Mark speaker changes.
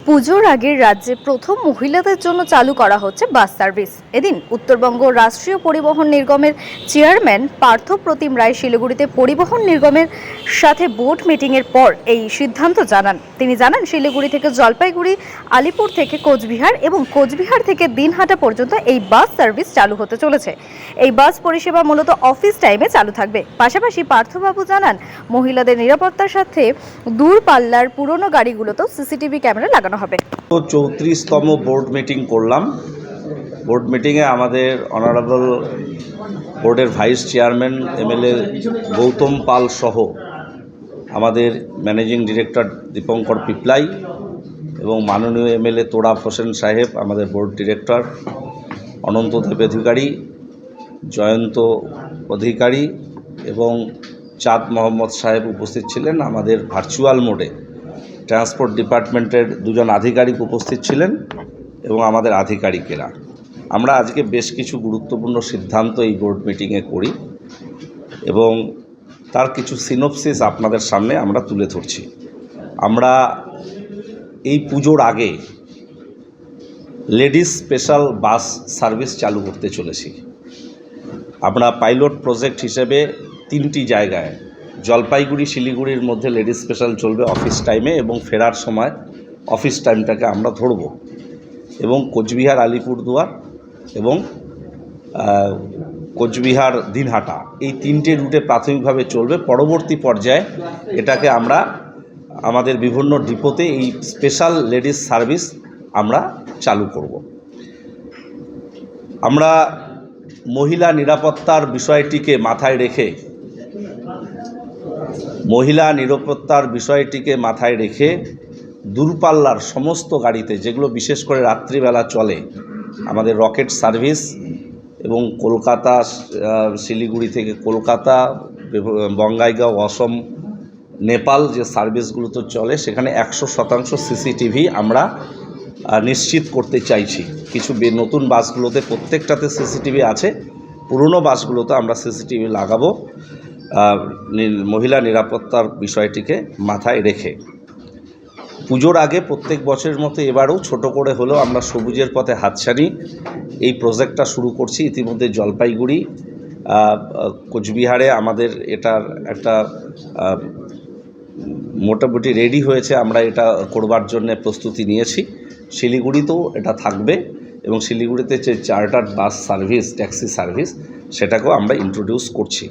Speaker 1: পুজোর আগে রাজ্যে প্রথম মহিলাদের জন্য চালু করা হচ্ছে বাস সার্ভিস। এদিন উত্তরবঙ্গ রাষ্ট্রীয় পরিবহন নিগমের চেয়ারম্যান পার্থ প্রতিম রায় শিলিগুড়িতে পরিবহন নিগমের সাথে বোর্ড মিটিংয়ের পর এই সিদ্ধান্ত জানান। তিনি জানান, শিলিগুড়ি থেকে জলপাইগুড়ি, আলিপুর থেকে কোচবিহার এবং কোচবিহার থেকে দিনহাটা পর্যন্ত এই বাস সার্ভিস চালু হতে চলেছে। এই বাস পরিষেবা মূলত অফিস টাইমে চালু থাকবে। পাশাপাশি পার্থবাবু জানান, মহিলাদের নিরাপত্তার সাথে দূরপাল্লার পুরনো গাড়িগুলোতেও সিসিটিভি ক্যামেরা লাগানো হবে।
Speaker 2: 34তম বোর্ড মিটিং করলাম। বোর্ড মিটিংয়ে আমাদের অনারেবল বোর্ডের ভাইস চেয়ারম্যান এমএলএ গৌতম পাল সহ আমাদের ম্যানেজিং ডিরেক্টর দীপঙ্কর পিপলাই এবং মাননীয় এমএলএ তোরাব হোসেন সাহেব, আমাদের বোর্ড ডিরেক্টর অনন্ত দেব অধিকারী, জয়ন্ত অধিকারী এবং চাঁদ মোহাম্মদ সাহেব উপস্থিত ছিলেন। আমাদের ভার্চুয়াল মোডে ট্রান্সপোর্ট ডিপার্টমেন্টের দুজন আধিকারিক উপস্থিত ছিলেন এবং আমাদের আধিকারিকেরা। আমরা আজকে বেশ কিছু গুরুত্বপূর্ণ সিদ্ধান্ত এই বোর্ড মিটিংয়ে করি এবং তার কিছু সিনোপসিস আপনাদের সামনে আমরা তুলে ধরছি। আমরা এই পুজোর আগে লেডিস স্পেশাল বাস সার্ভিস চালু করতে চলেছি। আমরা পাইলট প্রজেক্ট হিসেবে 3টি জায়গায়, জলপাইগুড়ি শিলিগুড়ির মধ্যে লেডিস স্পেশাল চলবে অফিস টাইমে এবং ফেরার সময় অফিস টাইমটাকে আমরা ধরব, এবং কোচবিহার আলিপুরদুয়ার এবং কোচবিহার দিনহাটা, এই 3টে রুটে প্রাথমিকভাবে চলবে। পরবর্তী পর্যায়ে এটাকে আমরা আমাদের বিভিন্ন ডিপোতে এই স্পেশাল লেডিস সার্ভিস আমরা চালু করব। আমরা মহিলা নিরাপত্তার বিষয়টিকে মাথায় রেখে দূরপাল্লার সমস্ত গাড়িতে, যেগুলো বিশেষ করে রাত্রিবেলা চলে, আমাদের রকেট সার্ভিস এবং কলকাতা, শিলিগুড়ি থেকে কলকাতা, বঙ্গাইগাঁও, অসম, নেপাল যে সার্ভিসগুলো তো চলে, সেখানে 100% সিসিটিভি আমরা নিশ্চিত করতে চাইছি। কিছু নতুন বাসগুলোতে প্রত্যেকটাতে সিসিটিভি আছে, পুরনো বাসগুলোতে আমরা সিসিটিভি লাগাবো মহিলা নিরাপত্তার বিষয়টিকে মাথায় রেখে। পুজোর আগে প্রত্যেক বছরের মতো এবারেও ছোট করে হলেও আমরা সবুজের পথে হাতছানি এই প্রজেক্টটা শুরু করছি। ইতিমধ্যে জলপাইগুড়ি, কোচবিহারে আমাদের এটার একটা মোটামুটি রেডি হয়েছে, আমরা এটা করবার জন্য প্রস্তুতি নিয়েছি। শিলিগুড়িতেও এটা থাকবে এবং শিলিগুড়িতে যে chartered bus service, taxi service, সেটাকেও আমরা ইন্ট্রোডিউস করছি।